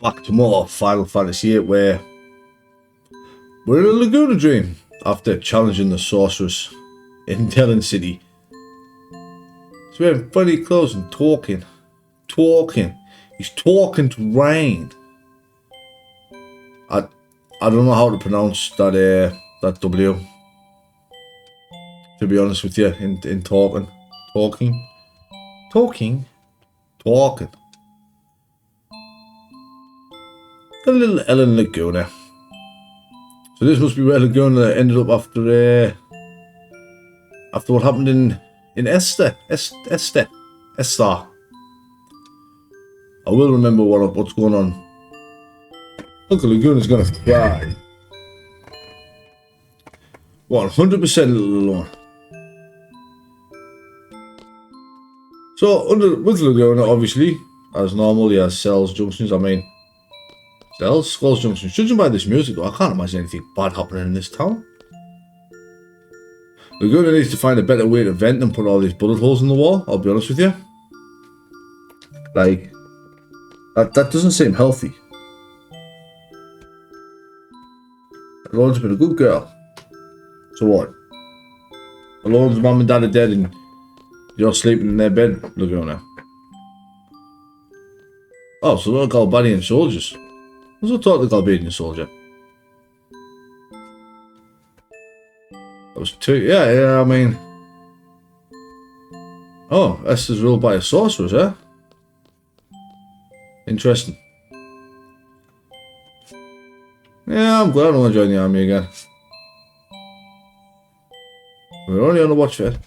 back to more Final Fantasy VIII, where we're in a Laguna dream after challenging the sorceress in Helen City. He's wearing funny clothes and talking. He's talking to Rain. I don't know how to pronounce that W. To be honest with you, in talking. A little Ellen Laguna. So this must be where Laguna ended up after what happened in Esther. I will remember what's going on. Uncle Laguna's gonna cry. 100% little alone. So with Laguna, obviously, as normal, he has cells, junctions. Cells, skulls, junctions. Judging by this music, though, I can't imagine anything bad happening in this town. Laguna needs to find a better way to vent than put all these bullet holes in the wall. I'll be honest with you. Like, that doesn't seem healthy. Alone's been a good girl. So what? Alone's mum and dad are dead and you're sleeping in their bed, Laguna. Oh, so they're Galbadian soldiers. I was taught the Galbadian soldier. That was two. Yeah, I mean. Oh, Esther's ruled by a sorceress, eh? Interesting. Yeah, I'm glad I don't want to join the army again. We're only on the watch for it.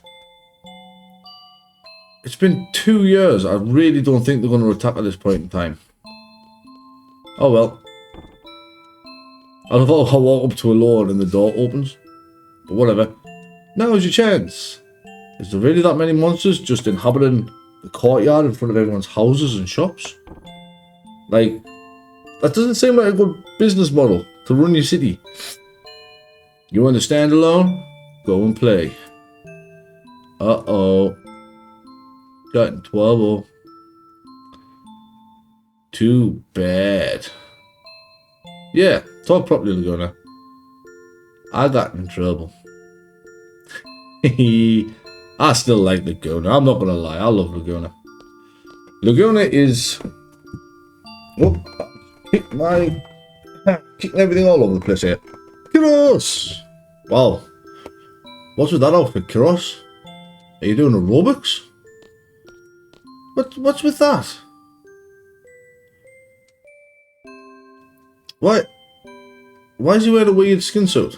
It's been 2 years. I really don't think they're going to attack at this point in time. Oh well. I love how I walk up to a lord and the door opens. But whatever. Now's your chance. Is there really that many monsters just inhabiting the courtyard in front of everyone's houses and shops? Like, that doesn't seem like a good business model to run your city. You want to stand alone? Go and play. Uh-oh. Gotten 12-0. Too bad. Yeah, talk properly, Laguna. I got in trouble. I still like Laguna. I'm not gonna lie. I love Laguna. Laguna is... Oh, kicking everything all over the place here. Kiros! Wow. What's with that outfit, Kiros? Are you doing aerobics? What's with that? Why is he wearing a weird skin suit?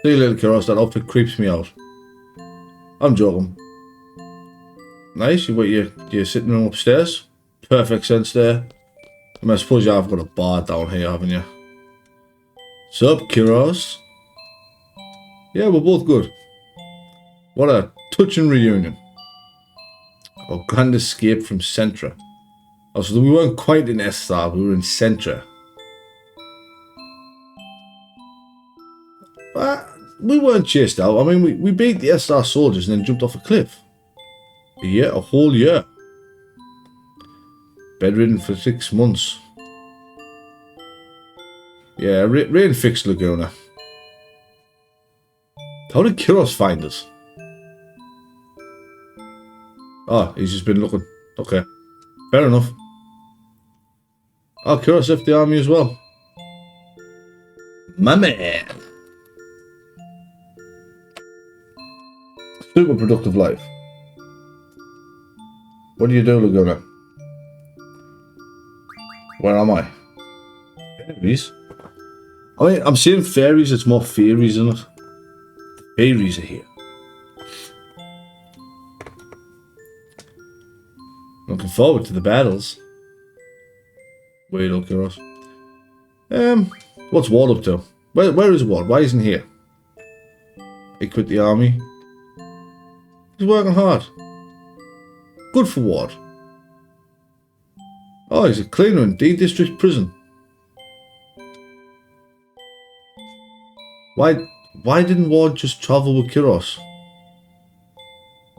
See you later, Kiros. That outfit creeps me out. I'm joking. Nice. You got your sitting room upstairs. Perfect sense there. I suppose you have got a bar down here, haven't you? Sup, Kiros? Yeah, we're both good. What a touching reunion. Our grand escape from Centra. Oh, so we weren't quite in Estar, we were in Centra. We weren't chased out. I mean, we beat the Estar soldiers and then jumped off a cliff. A whole year. Bedridden for 6 months. Yeah, Rain fixed Laguna. How did Kiros find us? Oh, he's just been looking. Okay. Fair enough. Oh, Kiros left the army as well. My man. Super productive life. What do you do, Laguna? Where am I? Fairies? I mean, I'm seeing fairies, it's more fairies, isn't it? The fairies are here. Looking forward to the battles. Wait, okay, Ross. What's Ward up to? Where is Ward? Why isn't he here? He quit the army. He's working hard. Good for Ward. Oh, he's a cleaner in D District Prison. Why didn't Ward just travel with Kiros?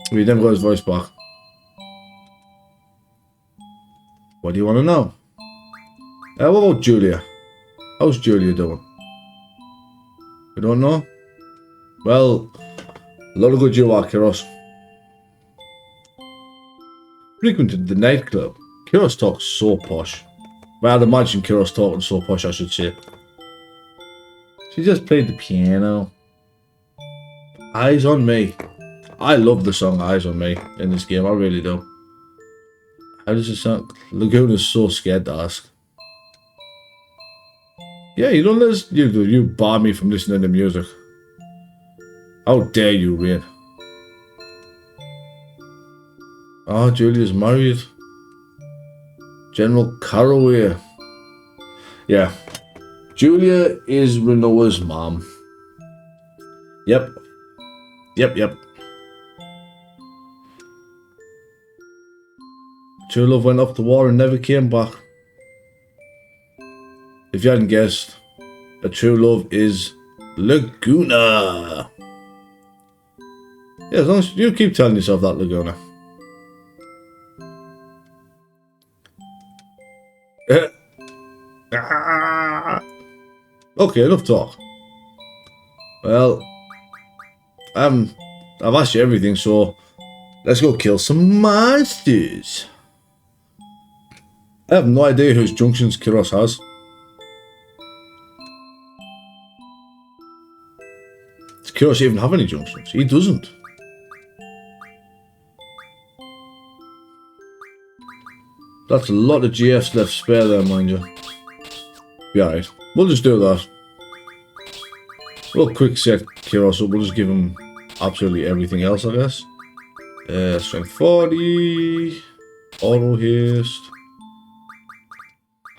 He never got his voice back. What do you want to know? What about Julia? How's Julia doing? We don't know? Well, a lot of good you are, Kiros. Frequented the nightclub. Kiros talks so posh. Well, I'd imagine Kiros talking so posh, I should say. She just played the piano. Eyes on Me. I love the song Eyes on Me in this game, I really do. How does it sound? Laguna's so scared to ask. Yeah, you don't listen. You bar me from listening to music. How dare you, Rain? Oh, Julia's married. General Caraway. Yeah. Julia is Renoa's mom. Yep. Yep. True love went off the war and never came back. If you hadn't guessed, a true love is Laguna. Yeah, as long as you keep telling yourself that, Laguna. Okay, enough talk. Well, I've asked you everything, so let's go kill some monsters. I have no idea whose junctions Kiros has. Does Kiros even have any junctions? He doesn't. That's a lot of GFs left spare there, mind you. Be alright. We'll just do that. We'll quick set Kiros up. We'll just give him absolutely everything else, I guess. Strength 40. Auto haste.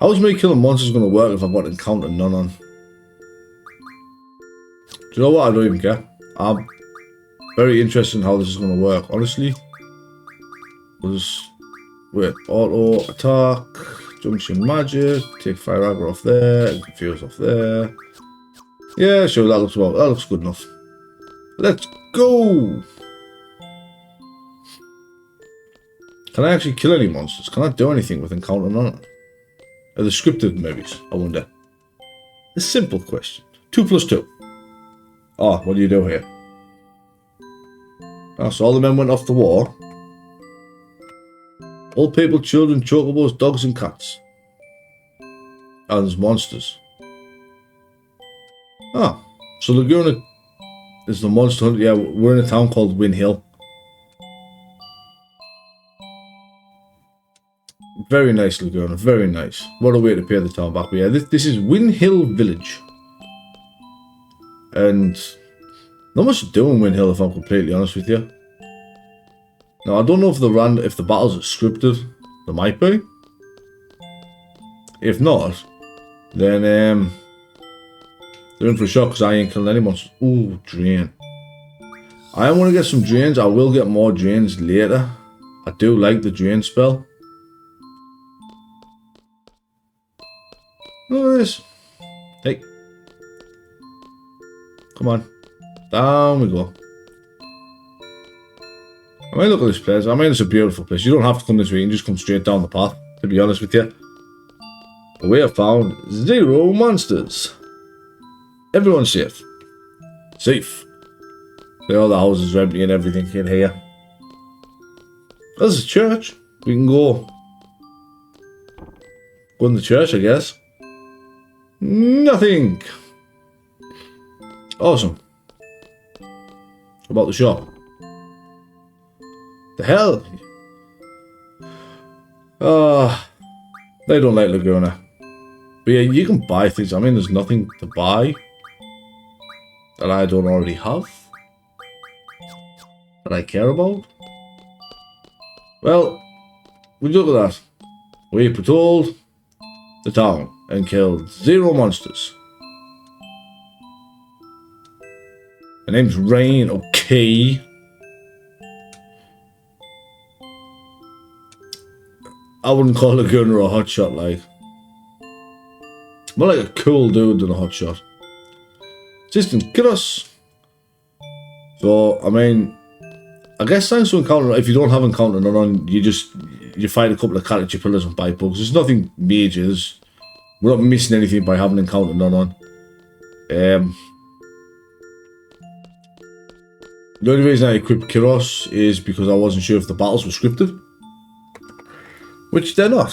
How's me killing monsters going to work if I've got encounter none on? Do you know what? I don't even care. I'm very interested in how this is going to work, honestly. We'll just... Wait, auto attack, junction magic, take fire aggro off there, and confuse off there. Yeah, sure, that looks good enough. Let's go! Can I actually kill any monsters? Can I do anything with encounter none? Are they scripted maybe? I wonder. A simple question. 2 plus 2. Ah, what do you do here? Ah, so all the men went off the war. Old people, children, chocobos, dogs and cats. And there's monsters. Ah, so Laguna is the monster hunter. Yeah, we're in a town called Winhill. Very nice, Laguna, very nice. What a way to pay the town back. But yeah, this is Winhill Village. And not much to do in Winhill, if I'm completely honest with you. Now, I don't know if the battles are scripted. They might be. If not, then they're in for a shock because I ain't killing any monsters. Ooh, drain. I want to get some drains. I will get more drains later. I do like the drain spell. Look at this. Hey. Come on. Down we go. I mean, look at this place. I mean, it's a beautiful place. You don't have to come this way. You can just come straight down the path, to be honest with you. But we have found 0 monsters. Everyone's safe. Safe. See, all the houses are empty and everything in here. There's a church. We can go in the church, I guess. Nothing. Awesome. About the shop. The hell? They don't like Laguna. But yeah, you can buy things. I mean, there's nothing to buy that I don't already have. That I care about. Well, we look at that. We patrolled the town and killed 0 monsters. Her name's Rain, okay. I wouldn't call Laguna a hotshot, like. More like a cool dude than a hotshot. Assistant, kill us. So, I mean, I guess thanks to encounter, if you don't have encounter none on, you find a couple of caterpillars and bite bugs. There's nothing major. We're not missing anything by having encountered none on. The only reason I equipped Kiros is because I wasn't sure if the battles were scripted. Which they're not.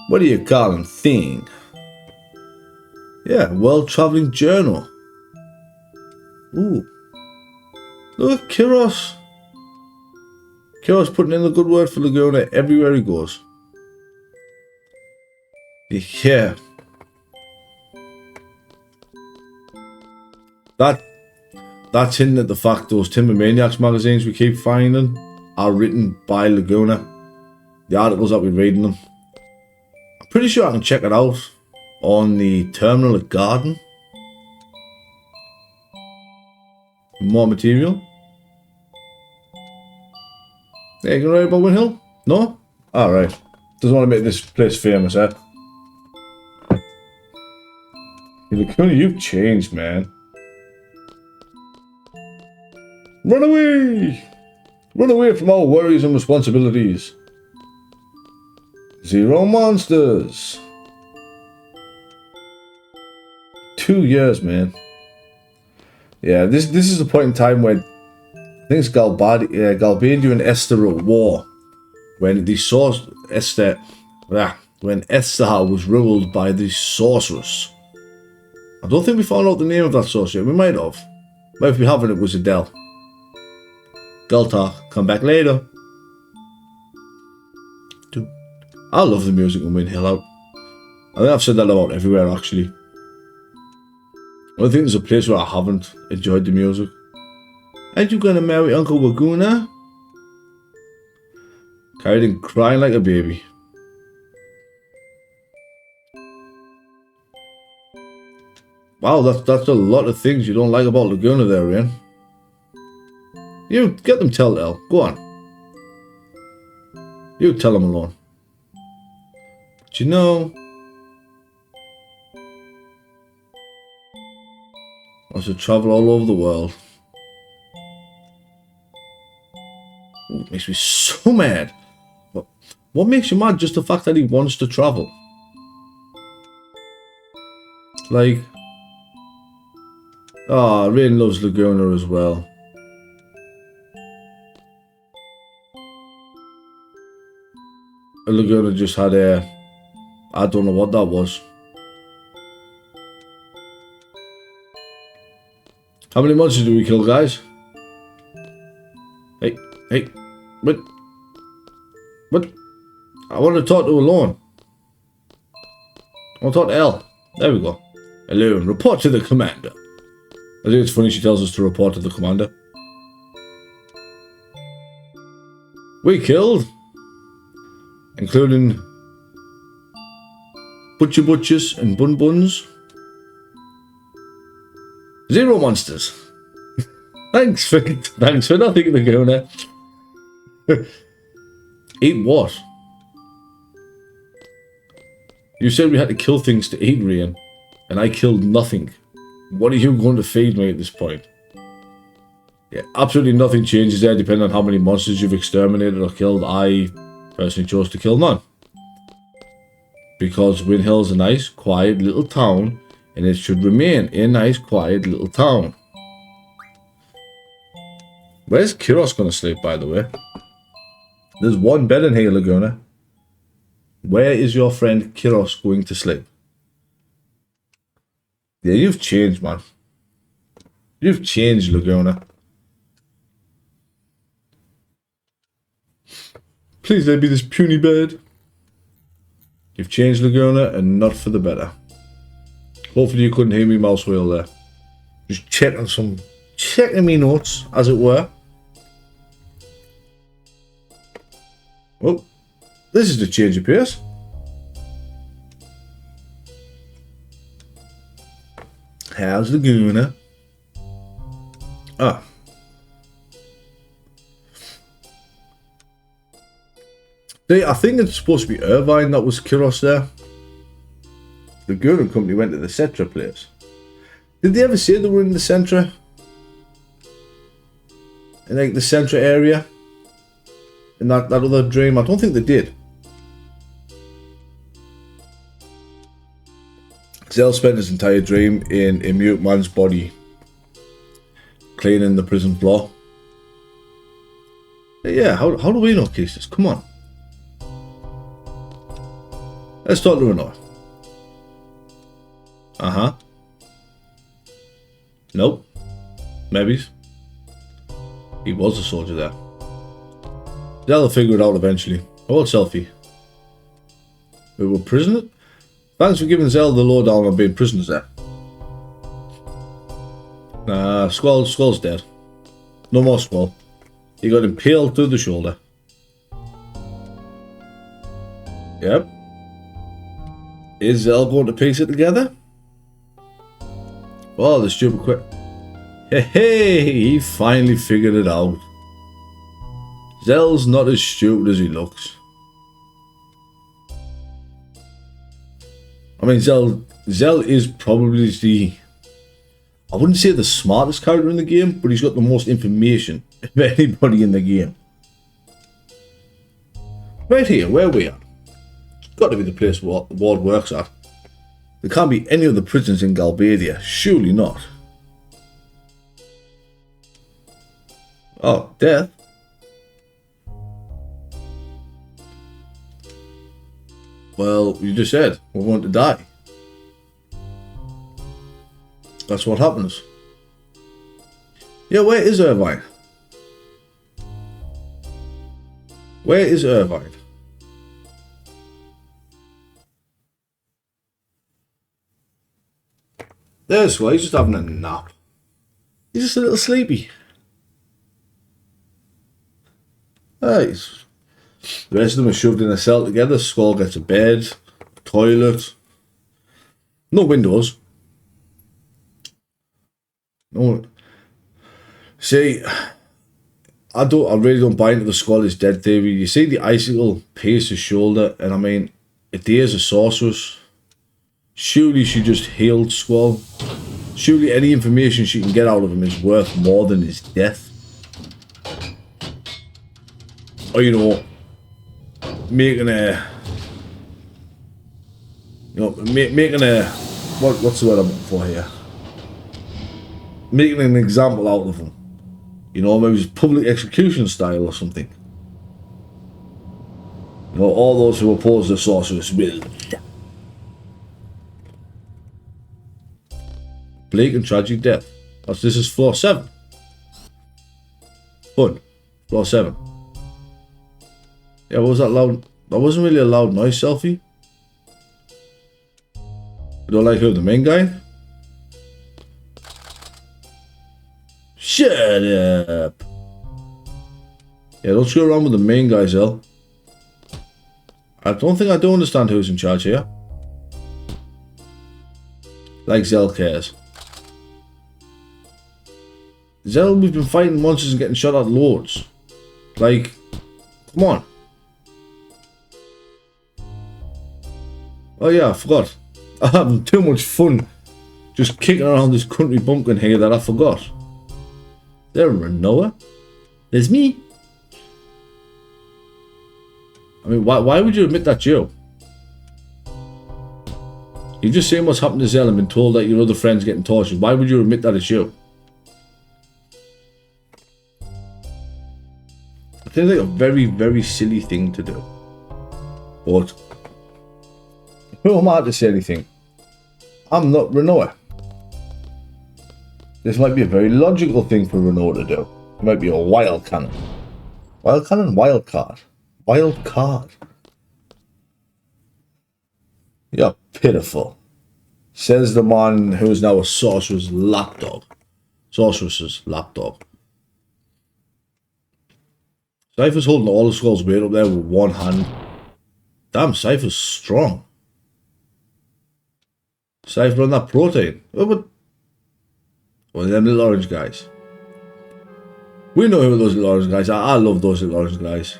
What do you call them? Thing? Yeah, world traveling journal. Ooh. Look at Kiros. Kiros putting in a good word for Laguna everywhere he goes. Yeah. That's hinting at the fact those Timber Maniacs magazines we keep finding are written by Laguna. The articles that we're reading them. I'm pretty sure I can check it out on the terminal at Garden. More material. Yeah, you gonna write about Winhill? No? Alright. Doesn't want to make this place famous, eh? Laguna, you've changed, man. Run away! Run away from all worries and responsibilities. 0 monsters. 2 years, man. Yeah, this is a point in time when I think it's Galbadia and Esther were at war. When the when Esther was ruled by the sorceress. I don't think we found out the name of that sorcerer. We might have. But if we haven't, it was Adele. Galtar, come back later. I love the music in Winhill out. I think I've said that about everywhere, actually. I don't think there's a place where I haven't enjoyed the music. Aren't you gonna marry Uncle Laguna? Carried in crying like a baby. Wow, that's a lot of things you don't like about Laguna there, Ian. You get them telltale. Go on. You tell them alone. But you know, I should travel all over the world. Ooh, it makes me so mad. What makes you mad? Just the fact that he wants to travel. Like, Rain loves Laguna as well. Laguna just had I don't know what that was. How many monsters do we kill, guys? Hey, what? I want to talk to Alone. I want to talk to Elle. There we go. Alone, report to the commander. I think it's funny she tells us to report to the commander. We killed, including Butchers and Buns. 0 monsters. Thanks for nothing, Laguna. Eat what? You said we had to kill things to eat, Rian, and I killed nothing. What are you going to feed me at this point? Yeah, absolutely nothing changes there depending on how many monsters you've exterminated or killed. I personally chose to kill none. Because Winhill is a nice, quiet little town, and it should remain a nice, quiet little town. Where's Kiros going to sleep, by the way? There's one bed in here, Laguna. Where is your friend Kiros going to sleep? Yeah, you've changed, man. You've changed, Laguna. Please let me this puny bed. You've changed, Laguna, and not for the better. Hopefully you couldn't hear me mouse wheel there. Just checking me notes, as it were. Well, this is the change of pace. How's Laguna? I think it's supposed to be Irvine that was Kiros there. The Laguna company went to the Cetra place. Did they ever say they were in the Centra? In like the Centra area? In that other dream? I don't think they did. Zell spent his entire dream in a mute man's body, cleaning the prison floor. Yeah, how do we know cases? Come on. Let's talk to Renor. Uh-huh. Nope. Maybe. He was a soldier there. Zell will figure it out eventually. Old selfie. We were prisoners? Thanks for giving Zell the lowdown on being prisoners there. Nah, Squall's dead. No more Squall. He got impaled through the shoulder. Yep. Is Zell going to piece it together? Oh, the stupid quit. Hey, he finally figured it out. Zell's not as stupid as he looks. I mean, Zell is probably I wouldn't say the smartest character in the game, but he's got the most information of anybody in the game. Right here, where we are. It's got to be the place where the ward works at. There can't be any other prisons in Galbadia. Surely not. Oh, death. Well, you just said we're going to die. That's what happens. Yeah, where is Irvine? Where is Irvine? There's why he's just having a nap. He's just a little sleepy. Nice. The rest of them are shoved in a cell together. Squall gets a bed, toilet. No windows. No. See, I really don't buy into the Squall is dead theory. You see the icicle pierce his shoulder, and I mean, Adair is a sorceress. Surely she just healed Squall. Surely any information she can get out of him is worth more than his death. Or, you know, making a, what's the word I'm looking for here? Making an example out of him. You know, maybe his public execution style or something. You know, all those who oppose the sorceress will. Bleak and tragic death. This is floor 7. Fun. Floor 7. Yeah, what was that loud? That wasn't really a loud noise, selfie. You don't like who, the main guy? Shut up. Yeah, don't screw around with the main guy, Zell. I don't think I do understand who's in charge here. Like Zell cares. Zell, we've been fighting monsters and getting shot at loads. Like, come on. Oh yeah, I forgot. I'm having too much fun just kicking around this country bumpkin here that I forgot. There, Renoa. There's me. I mean, why would you admit that's you? You've just seen what's happened to Zell and been told that your other friend's getting tortured. Why would you admit that it's you? I think it's like a very, very silly thing to do. But who am I to say anything? I'm not Renoa. This might be a very logical thing for Renoa to do. It might be a wild cannon. Wild cannon? Wild card. Wild card. You're pitiful. Says the man who is now a sorcerer's lapdog. Sorceress's lapdog. Cypher's holding all the Squall's weight up there with one hand. Damn, Cypher's strong. Cypher on that protein. Oh, but one of them little orange guys. We know who those little orange guys are. I love those little orange guys.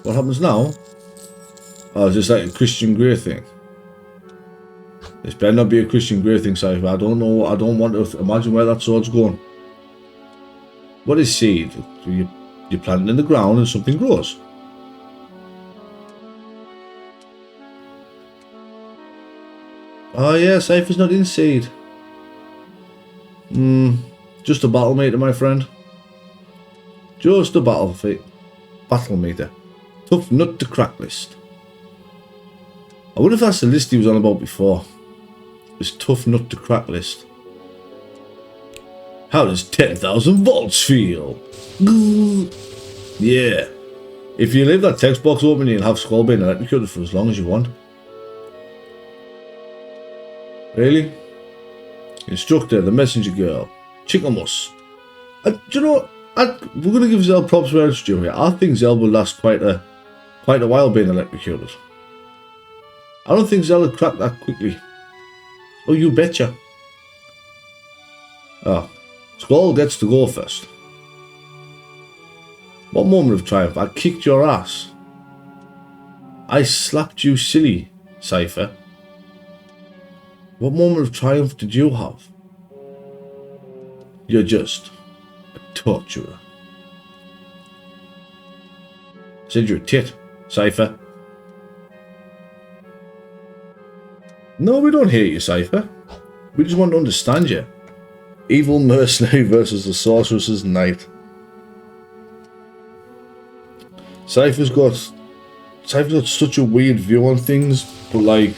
What happens now? Oh, it's just like a Christian Grey thing. This better not be a Christian Grey thing, Cypher. I don't know. I don't want to imagine where that sword's going. What is seed? You plant it in the ground and something grows. Oh yeah, Cypher's not inside. Just a battle meter, my friend. Just a battle meter. Tough nut to crack list. I wonder if that's the list he was on about before. This tough nut to crack list. How does 10,000 volts feel? Yeah. If you leave that text box open, you'll have Skull being electrocuted for as long as you want. Really? Instructor, the messenger girl. Chickamus. Do you know what? We're going to give Zell props where it's due here. I think Zell will last quite a while being electrocuted. I don't think Zell would crack that quickly. Oh, you betcha. Ah, Skull gets to go first. What moment of triumph? I kicked your ass. I slapped you silly, Cypher. What moment of triumph did you have? You're just a torturer. Said you're a tit, Cypher. No, we don't hate you, Cypher. We just want to understand you. Evil mercenary versus the sorceress's knight. Cypher's got such a weird view on things, but like,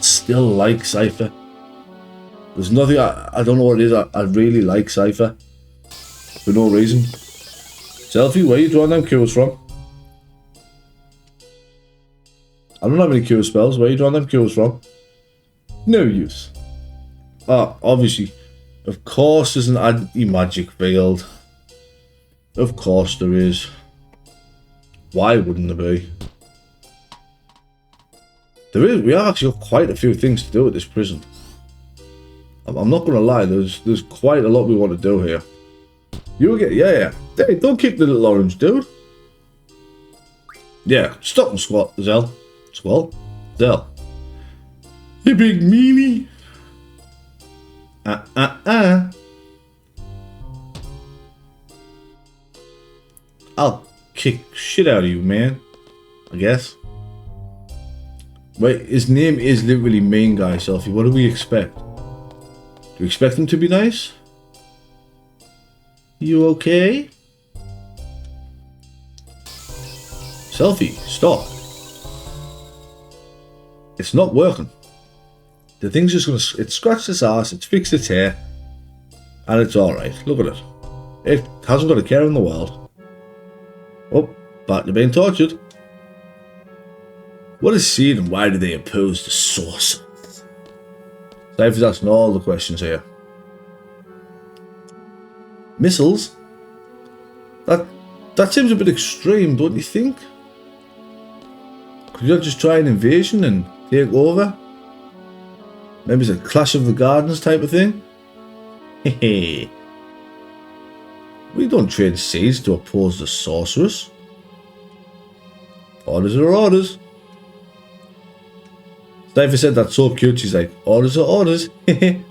still like Cypher. There's nothing, I don't know what it is, I really like Cypher. For no reason. Selfie, where are you drawing them cures from? I don't have any cure spells, where are you drawing them cures from? No use. Obviously, of course there's an anti-magic field. Of course there is. Why wouldn't there be? We have actually got quite a few things to do at this prison. I'm not gonna lie, there's quite a lot we want to do here. You get, yeah. Hey, don't kick the little orange dude. Yeah, stop and squat, Zell. Zell. You big meanie. I'll kick shit out of you, man. I guess. Wait, his name is literally Main Guy, Selfie. What do we expect? Do we expect him to be nice? You okay? Selfie, stop. It's not working. The thing's just gonna... It scratched its ass, it's fixed its hair, and it's alright. Look at it. It hasn't got a care in the world. Oh, back to being tortured. What is seed and why do they oppose the source? Cypher's asking all the questions here. Missiles? That seems a bit extreme, don't you think? Could you not just try an invasion and take over? Maybe it's a Clash of the Gardens type of thing? Hehe. We don't train seeds to oppose the sorceress. Orders are orders. Cypher said that's so cute, she's like, orders are orders. The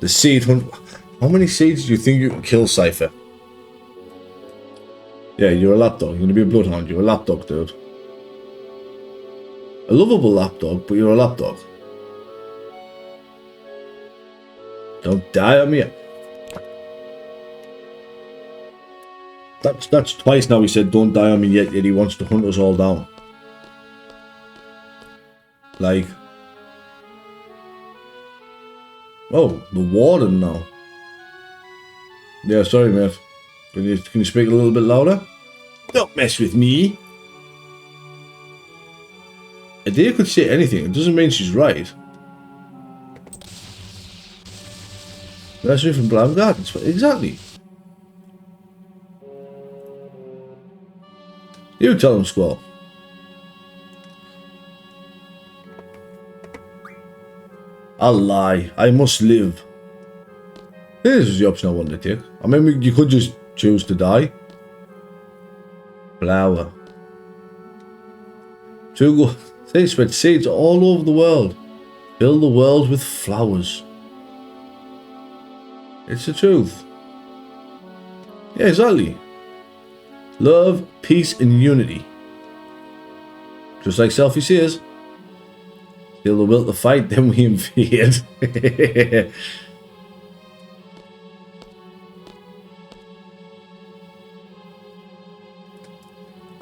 seed hunt. How many seeds do you think you can kill, Cypher? Yeah, you're a lapdog. You're gonna be a bloodhound. You're a lapdog, dude. A lovable lapdog, but you're a lapdog. Don't die on me. That's twice now he said don't die on me yet he wants to hunt us all down. Like, oh, the warden now. Yeah, sorry mate. Can you speak a little bit louder? Don't mess with me. A deer could say anything, it doesn't mean she's right. Nursery from Blam Gardens, exactly. You tell him, Squall. I'll lie. I must live. This is the option I wanted to take. I mean, you could just choose to die. Flower. They spread seeds all over the world. Fill the world with flowers. It's the truth. Yeah, exactly. Love, peace, and unity. Just like Selfie says. Till the will to fight, then we invade.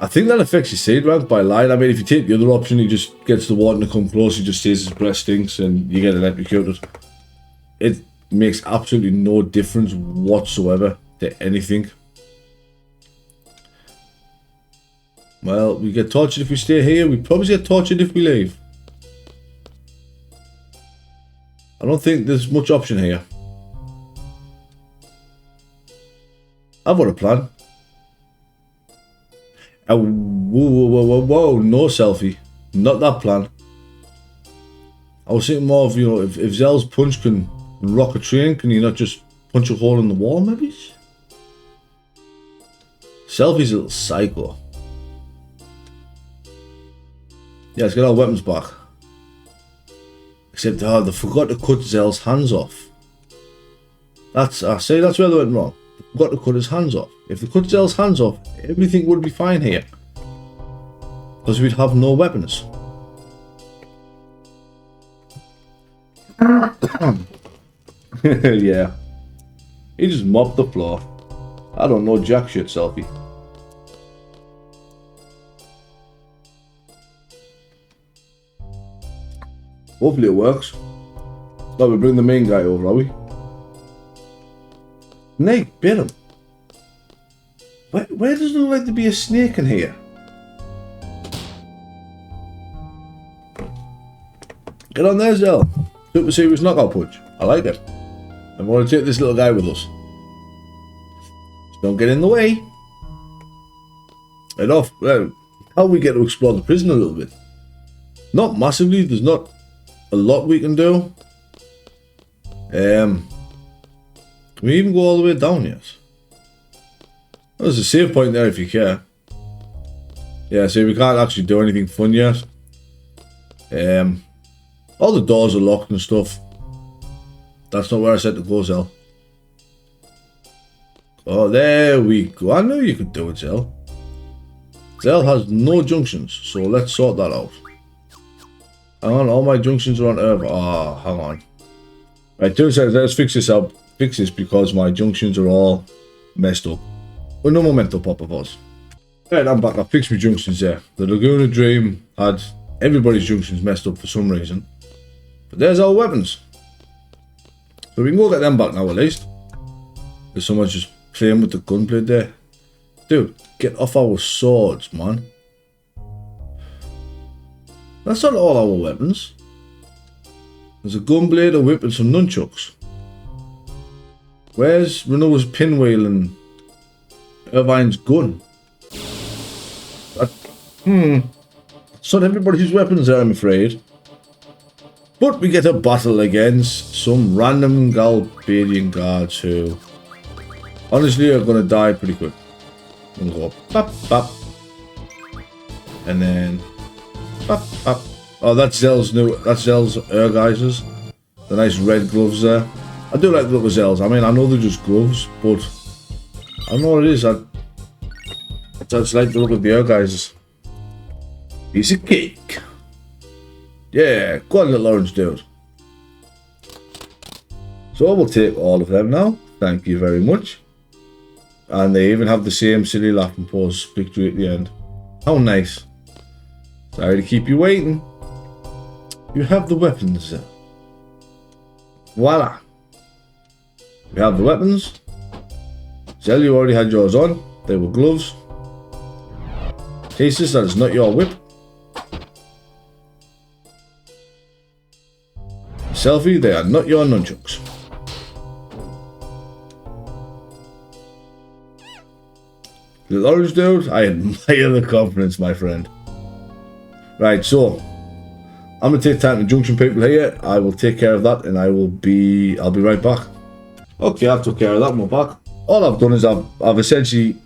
I think that affects your seed rank by line. I mean, if you take the other option, he just gets the warden to come close, he just says his breath stinks, and you get electrocuted. It makes absolutely no difference whatsoever to anything. Well, we get tortured if we stay here. We probably get tortured if we leave. I don't think there's much option here. I've got a plan. Whoa, no selfie. Not that plan. I was thinking more of, you know, if Zell's punch can rock a train, can he not just punch a hole in the wall, maybe? Selfie's a little psycho. Yeah, let's get our weapons back. Except, they forgot to cut Zell's hands off. I say that's where they went wrong. They forgot to cut his hands off. If they cut Zell's hands off, everything would be fine here. Because we'd have no weapons. Yeah. He just mopped the floor. I don't know jack shit, Selfie. Hopefully it works. Now we bring the main guy over, are we? Snake bit him. Where does it look like to be a snake in here? Get on there, Zell. Super serious knockout punch. I like it. I want to take this little guy with us. Just don't get in the way. Right off. Well, how we get to explore the prison a little bit. Not massively. There's not a lot we can do. Can we even go all the way down yet? There's a save point there if you care. Yeah, so we can't actually do anything fun yet. All the doors are locked and stuff. That's not where I said to go, Zell. Oh, there we go. I knew you could do it, Zell. Zell has no junctions, so let's sort that out. Hang on, all my junctions are on Earth. Ah, hang on. Right, 2 seconds, let's fix this up. Fix this because my junctions are all messed up. Well, no memento pop of us. Right, I'm back. I fixed my junctions there. The Laguna Dream had everybody's junctions messed up for some reason. But there's our weapons. So we can go get them back now at least. There's someone's just playing with the gunblade there. Dude, get off our swords, man. That's not all our weapons. There's a gunblade, a whip, and some nunchucks. Where's Renault's pinwheel and Irvine's gun? It's not everybody's weapons there, I'm afraid. But we get a battle against some random Galbadian guards who honestly are going to die pretty quick. I'm going to go bap, bap. And then bap, bap. Oh, that's Zell's Ergeisers. The nice red gloves there. I do like the look of Zell's. I mean, I know they're just gloves, but I don't know what it is. I just like the look of the Ergeisers. Piece of cake. Yeah, go on, little orange dude. So we'll take all of them now. Thank you very much. And they even have the same silly laughing pose victory at the end. How nice. Sorry to keep you waiting. You have the weapons. Voila. We have the weapons. Zell, you already had yours on. They were gloves. Cases, that is not your whip. Selfie, they are not your nunchucks. Little orange dude, I admire the confidence, my friend. Right, so I'm gonna take time to junction people here. I will take care of that, and I'll be right back. Okay, I've took care of that. We're back. All I've done is I've essentially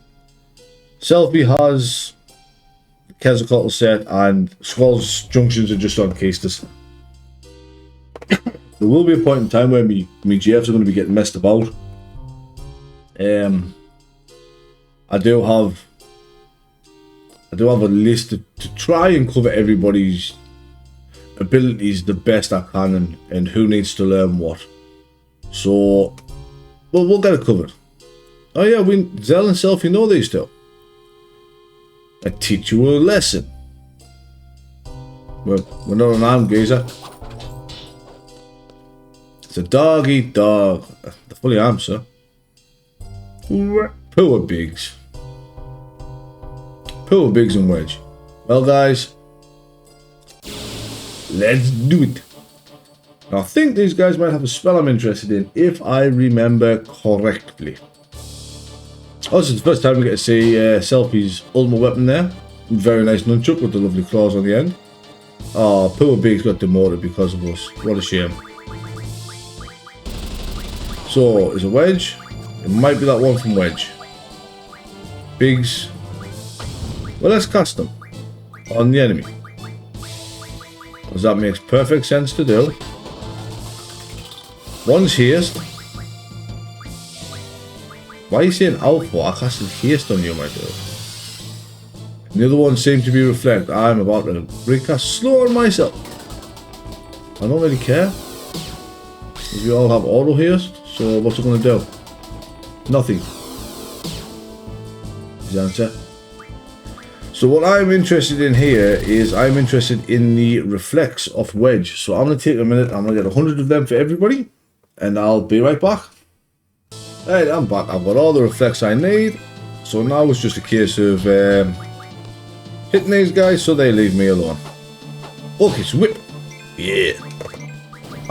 Selfie has Quetzalcoatl set, and Skull's junctions are just on Castus. There will be a point in time where me GFs are going to be getting messed about. I do have a list to try and cover everybody's abilities the best I can and who needs to learn what. So, well, we'll get it covered. Oh yeah, Zell and Self, you know these two. I teach you a lesson. We're not an arm gazer. It's a dog eat dog. The fully answer. Poor Biggs. Poor Biggs and Wedge. Well, guys, let's do it. Now, I think these guys might have a spell I'm interested in, if I remember correctly. Also, it's the first time we get to see Selfie's ultimate weapon there. Very nice nunchuck with the lovely claws on the end. Oh, poor Biggs got demoted because of us. What a shame. So, is a Wedge? It might be that one from Wedge. Biggs. Well, let's cast them on the enemy, because that makes perfect sense to do. One's haste. Why are you saying alpha? I casted haste on you, my dude. And the other one seemed to be reflect. I'm about to recast slow on myself. I don't really care, because we all have auto haste. So what's it going to do? Nothing. Is the answer. So what I'm interested in here is I'm interested in the reflex of Wedge. So I'm going to take a minute. I'm going to get 100 of them for everybody, and I'll be right back. Hey, I'm back. I've got all the reflex I need. So now it's just a case of hitting these guys so they leave me alone. Okay, so whip. Yeah.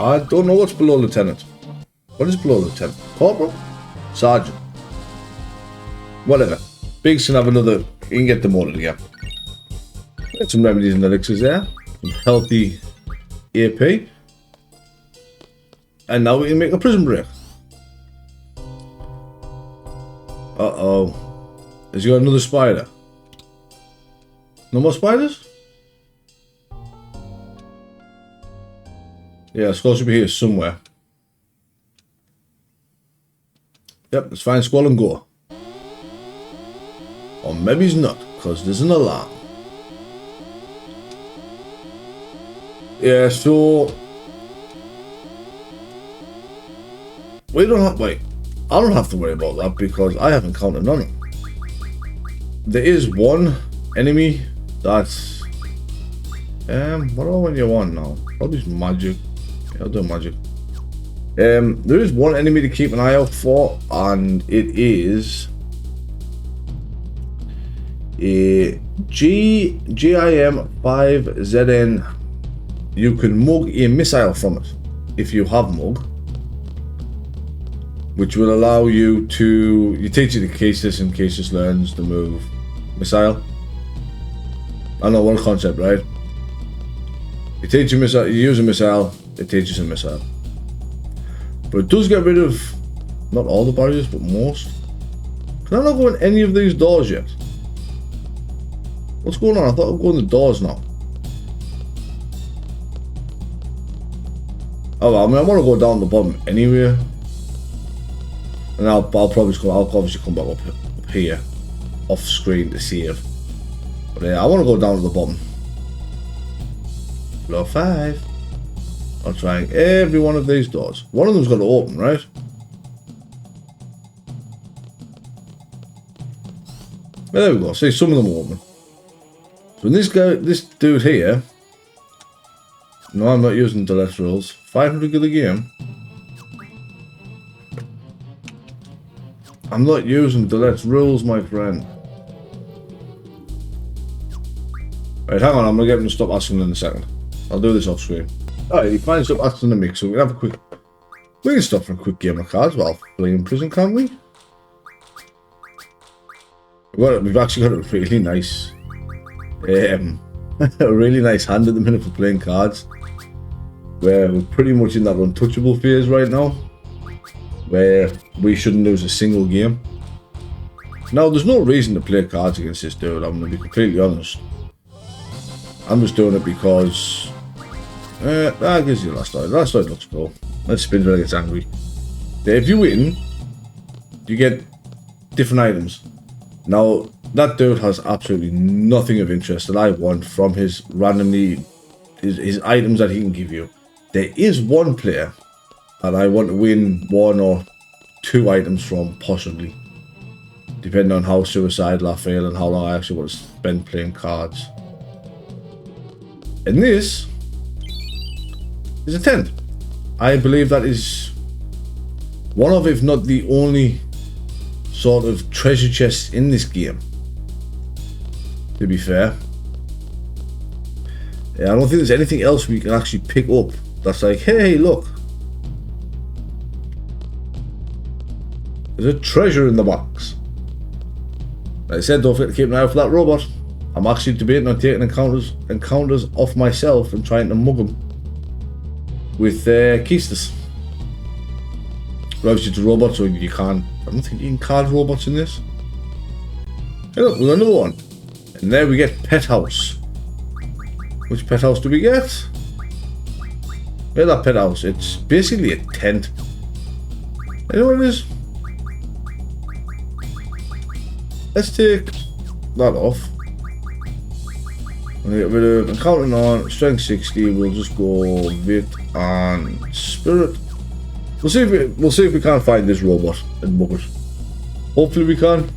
I don't know what's below Lieutenant. What is below Lieutenant? Corporal? Sergeant? Whatever. Biggs can have another. He can get demoted again. Get some remedies and elixirs there. Some healthy AP. And now we can make a prison break. Uh-oh. Has he got another spider? No more spiders? Yeah, it's supposed to be here somewhere. Yep, let's find Squall and go. Or maybe he's not, because there's an alarm. Yeah, so... we don't have... wait. I don't have to worry about that, because I haven't counted none of them. There is one enemy that's... what do you want now? Probably magic. Yeah, I'll do magic. There is one enemy to keep an eye out for, and it is a GIM5ZN. You can mug a missile from it if you have mug, which will allow you to, you teach you to case this and case this learns to move missile. I know, what a concept, right? You teach a missile, you use a missile, it teaches a missile. But it does get rid of, not all the barriers, but most. Can I not go in any of these doors yet? What's going on? I thought I'd go in the doors now. Oh well, I mean, I want to go down the bottom anyway. And I'll obviously come back up here, off screen to save. But yeah, I want to go down to the bottom. Floor 5. I'll try every one of these doors. One of them's got to open, right? Well, there we go. See, some of them are open. So this dude here. No, I'm not using delete rules. 500 of the game. I'm not using delete rules, my friend. Right, hang on. I'm gonna get him to stop asking in a second. I'll do this off screen. Alright, he finally stopped asking the mix, so we can have a quick. We can stop for a quick game of cards while playing prison, can't we? We've actually got a really nice, a really nice hand at the minute for playing cards. Where we're pretty much in that untouchable phase right now, where we shouldn't lose a single game. Now, there's no reason to play cards against this dude. I'm going to be completely honest. I'm just doing it because that gives you the last side. The last side looks cool. Let's spin till it gets angry. If you win, you get different items. Now, that dude has absolutely nothing of interest that I want from his randomly his items that he can give you. There is one player that I want to win 1 or 2 items from, possibly, depending on how suicidal I feel and how long I actually want to spend playing cards. And this is a tent. I believe that is one of, if not the only, sort of treasure chest in this game, to be fair. Yeah, I don't think there's anything else we can actually pick up that's like, hey, look, there's a treasure in the box. Like I said, don't forget to keep an eye out for that robot. I'm actually debating on taking encounters off myself and trying to mug them with keysters. But obviously it's a robot, so you can't. I don't think you can card robots in this. Hey look, we got another one. And there we get Pet House. Which Pet House do we get? Yeah, that Pet House. It's basically a tent. You know what it is? Let's take that off. We'll get rid of encountering on strength 60. We'll just go VIII and spirit. We'll see if we can't find this robot and mug it. Hopefully we can.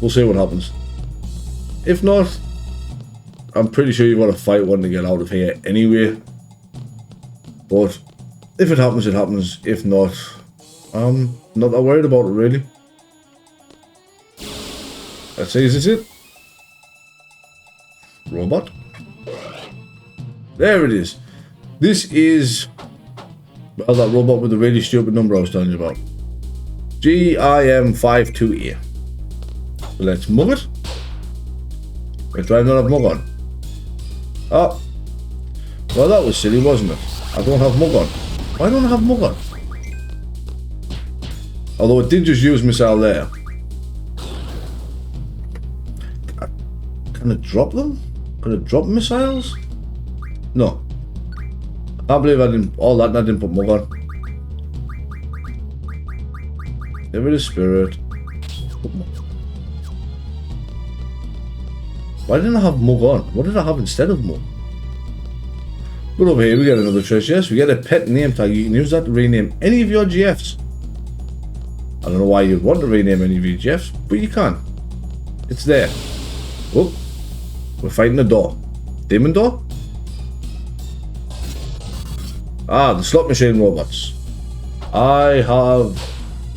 We'll see what happens. If not, I'm pretty sure you've got to fight one to get out of here anyway. But if it happens, it happens. If not, I'm not that worried about it really. Let's see, is this it? Robot. There it is. This is, well, that robot with the really stupid number I was telling you about. GIM52A. So let's mug it. Wait, do I not have mug on? Oh. Well, that was silly, wasn't it? I don't have mug on. Why don't I have mug on? Although it did just use missile there. Can it drop them? Can it drop missiles? No. I can't believe I didn't, all that and I didn't put mug on. Get rid of spirit. Why didn't I have mug on? What did I have instead of mug? But over here we get another treasure chest. We get a pet name tag. You can use that to rename any of your GFs. I don't know why you'd want to rename any of your GFs, but you can. It's there. Oh, we're fighting the door. Demon door? Ah, the slot machine robots. I have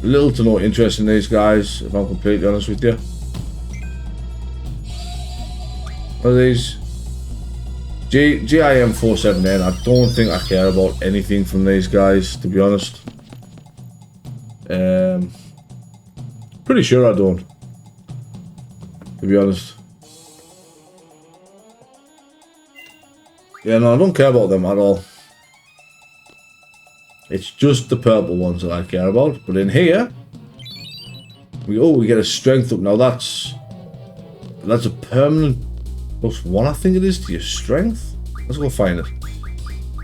little to no interest in these guys, if I'm completely honest with you. What are these? GIM47N. I don't think I care about anything from these guys, to be honest. Pretty sure I don't, to be honest. Yeah, no, I don't care about them at all. It's just the purple ones that I care about. But in here, we get a strength up. Now that's a permanent +1, I think it is, to your strength. Let's go find it.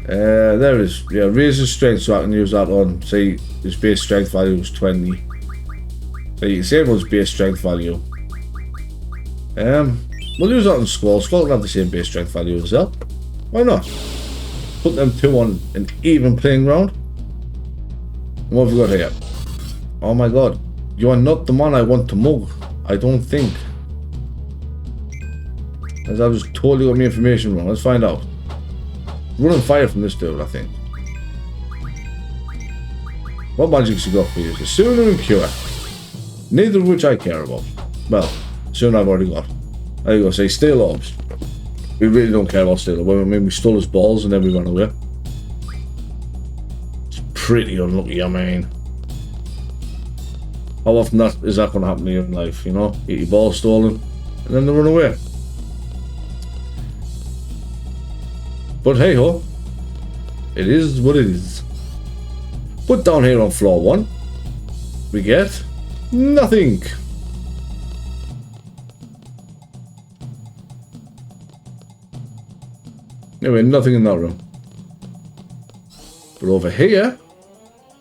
There it is. Yeah, raises strength, so I can use that on. See, his base strength value is 20. So you can see everyone's base strength value. We'll use that on Squall. Squall can have the same base strength value as well. Why not? Put them two on an even playing ground. And what have we got here? Oh my god. You are not the man I want to mug. I don't think. As I just totally got my information wrong. Let's find out. Running fire from this dude, I think. What magic's he got for you? Sooner and Cure. Neither of which I care about. Well, Sooner I've already got. There you go, say Steel Orbs. We really don't care about Steel Orbs. I mean, we stole his balls and then we ran away. It's pretty unlucky, I mean. How often is that going to happen to you in life, you know? Get your balls stolen and then they run away. But hey ho, it is what it is. But down here on floor 1, we get nothing. Anyway, nothing in that room. But over here,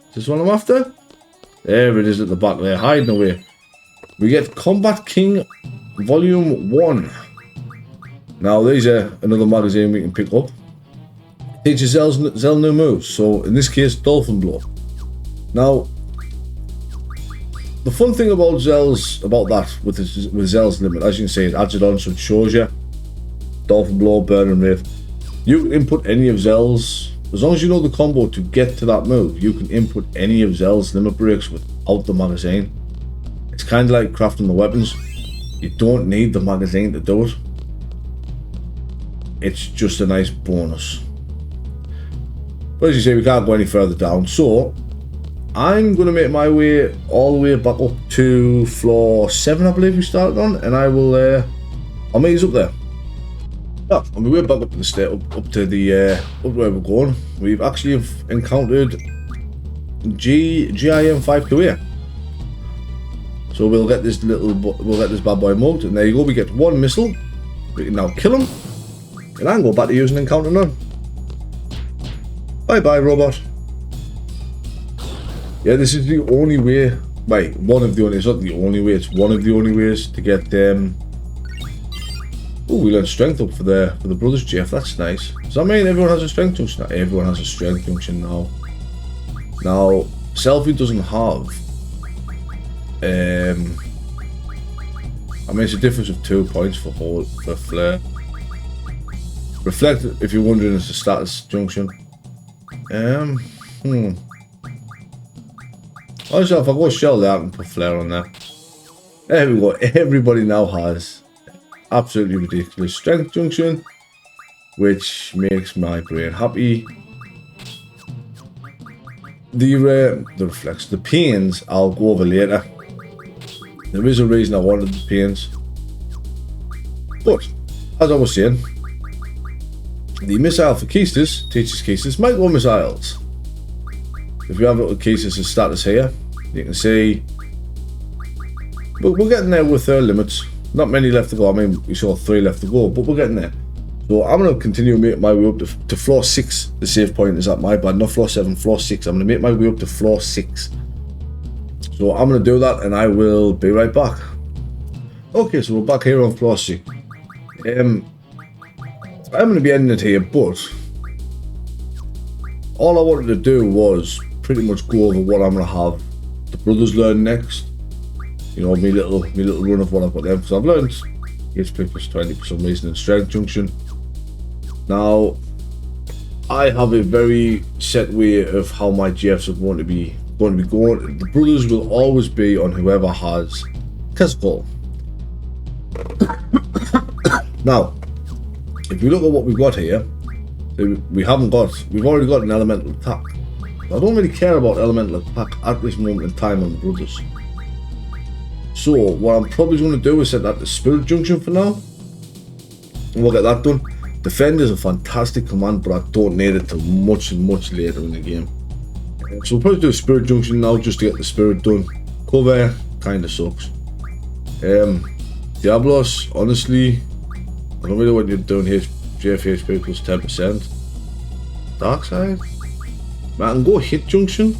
is this what I'm after? There it is at the back there, hiding away. We get Combat King Volume 1. Now these are another magazine we can pick up. teaches Zell new moves. So in this case, Dolphin Blow. Now, the fun thing about that with Zell's limit, as you can see, it adds it on, so it shows you Dolphin Blow, Burn and Rave. You can input any of Zell's, as long as you know the combo to get to that move, you can input any of Zell's limit breaks without the magazine. It's kind of like crafting the weapons. You don't need the magazine to do it. It's just a nice bonus. But as you say, we can't go any further down, so I'm going to make my way all the way back up to floor 7, I believe we started on, and I'll meet you up there. Yeah, on my way back up to the state, up where we're going, we've actually encountered GIM 528. So we'll get this bad boy mugged, and there you go. We get one missile. We can now kill him, and I can go back to using encounter none. Bye bye, robot. Yeah, this is the only way. Right, one of the only. It's not the only way. It's one of the only ways to get them. Oh, we learned strength up for the brothers, Jeff. That's nice. Does that mean everyone has a strength junction? Not everyone has a strength junction now. Now, Selfie doesn't have. I mean, it's a difference of 2 points for Flare. Reflect, if you're wondering, is the status junction. Also, if I go shell that and put Flare on there. There we go. Everybody now has absolutely ridiculous strength junction, which makes my brain happy. The reflex, the pains, I'll go over later. There is a reason I wanted the pains, but as I was saying, the missile for Keisters teaches Keisters micro missiles. If you have a little Keisters' status here, you can see we're getting there with their limits. Not many left to go. I mean, we saw 3 left to go, but we're getting there. So I'm going to continue to make my way up to floor 6. The save point is at my bad, not floor 7, floor 6. I'm going to make my way up to floor 6. So I'm going to do that, and I will be right back. Okay, so we're back here on floor 6. I'm going to be ending it here, but all I wanted to do was pretty much go over what I'm going to have the brothers learn next. You know, me little run of what I've got there, because I've learned HP plus 20 for some reason in strength junction. Now, I have a very set way of how my GFs are going to be going. The brothers will always be on whoever has Keskel. Now, if you look at what we've got here, we've already got an elemental attack. I don't really care about elemental attack at this moment in time on the brothers. So what I'm probably going to do is set that to Spirit Junction for now, and we'll get that done. Defend is a fantastic command, but I don't need it till much later in the game. So we'll probably do a Spirit Junction now just to get the Spirit done. Cover kind of sucks. Diablos, honestly, I don't really want you doing GF HP plus 10%. Dark Side? Man, I can go Hit Junction,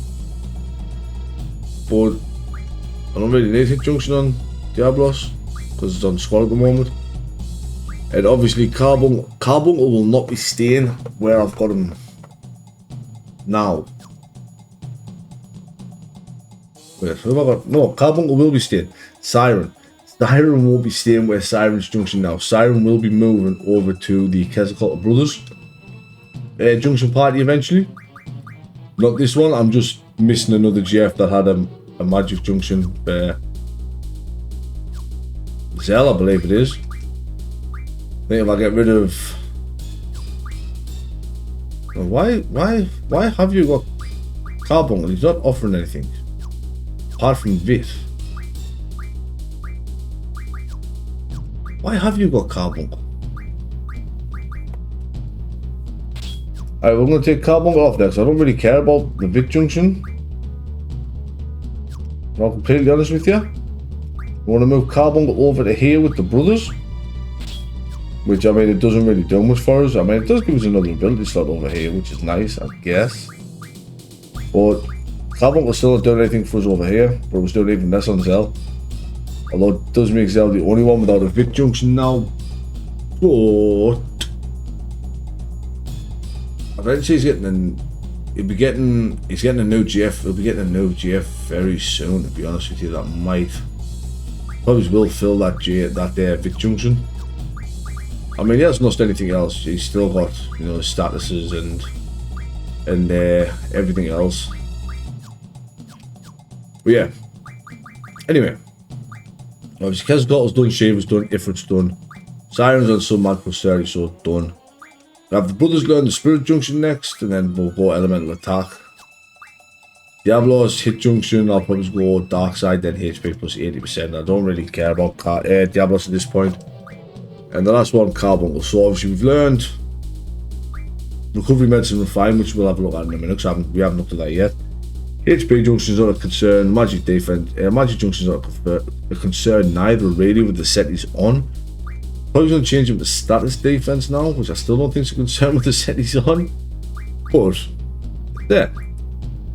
but I don't really need Hit Junction on Diablos because it's on squad at the moment. And obviously Carbuncle will not be staying where I've got him now. Wait, who have I got? No, Carbuncle will be staying. Siren won't be staying where Siren's Junction now. Siren will be moving over to the Quetzalcoatl Brothers Junction party eventually. Not this one, I'm just missing another GF that had a magic junction. Zell, I believe it is. I think if I get rid of... Why have you got Carbuncle? He's not offering anything apart from VIII. Why have you got Carbuncle? Alright, we're going to take Carbuncle off there, because I don't really care about the VIII junction. If I'm completely honest with you. We want to move Carbuncle over to here with the brothers. Which, I mean, it doesn't really do much for us. I mean, it does give us another ability slot over here, which is nice, I guess. But Carbuncle still not doing anything for us over here, but we're still even less on Zell. Although it does make Zell the only one without a VIII junction now. But Eventually he's getting a new GF. He'll be getting a new GF very soon, to be honest with you. That might probably will fill that VIII junction. I mean, he hasn't lost anything else. He's still got, you know, statuses and everything else. But yeah. Anyway, obviously Kesgot's done, Shaver's done, Ifrit's done, Siren's on some Mad Plus 30, so done. We have the Brothers learn the Spirit Junction next, and then we'll go Elemental Attack. Diablo's Hit Junction, I'll probably go Dark Side, then HP plus 80%. I don't really care about Diablos at this point. And the last one, Carbuncle. So obviously we've learned Recovery, Medicine, Refine, which we'll have a look at in a minute, because we haven't looked at that yet. HP Junction's not a concern, Magic Defense, Magic Junction's not a concern neither really with the set he's on. Probably going to change him to Status Defense now, which I still don't think is a concern with the set he's on. But, there.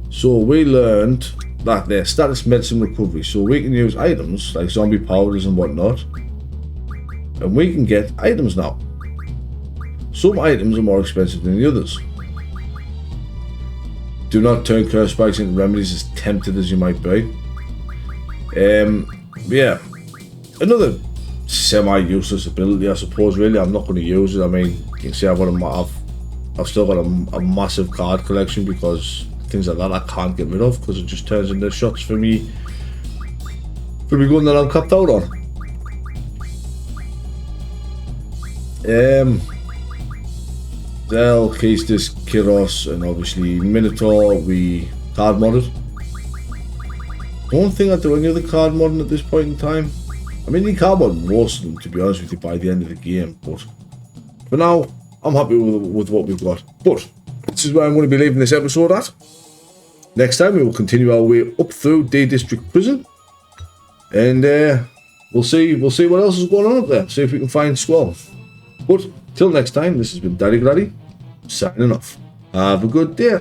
So we learned that their Status, Medicine, Recovery, so we can use items like zombie powders and whatnot, and we can get items now. Some items are more expensive than the others. Do not turn curse spikes into remedies, as tempted as you might be. Yeah, another semi-useless ability, I suppose. Really, I'm not going to use it. I mean, you can see I've still got a massive card collection, because things like that I can't get rid of, because it just turns into shots for me gun that I'm capped out on. Zell, Keistis, Kiros, and obviously Minotaur we card modded. Don't think I do any other card modding at this point in time. I mean, you card mod most of them, to be honest with you, by the end of the game, but for now, I'm happy with what we've got. But this is where I'm going to be leaving this episode at. Next time we will continue our way up through D District Prison, and we'll see what else is going on up there. See if we can find Squall. But till next time, this has been Daddy Gladdy signing off. Have a good day.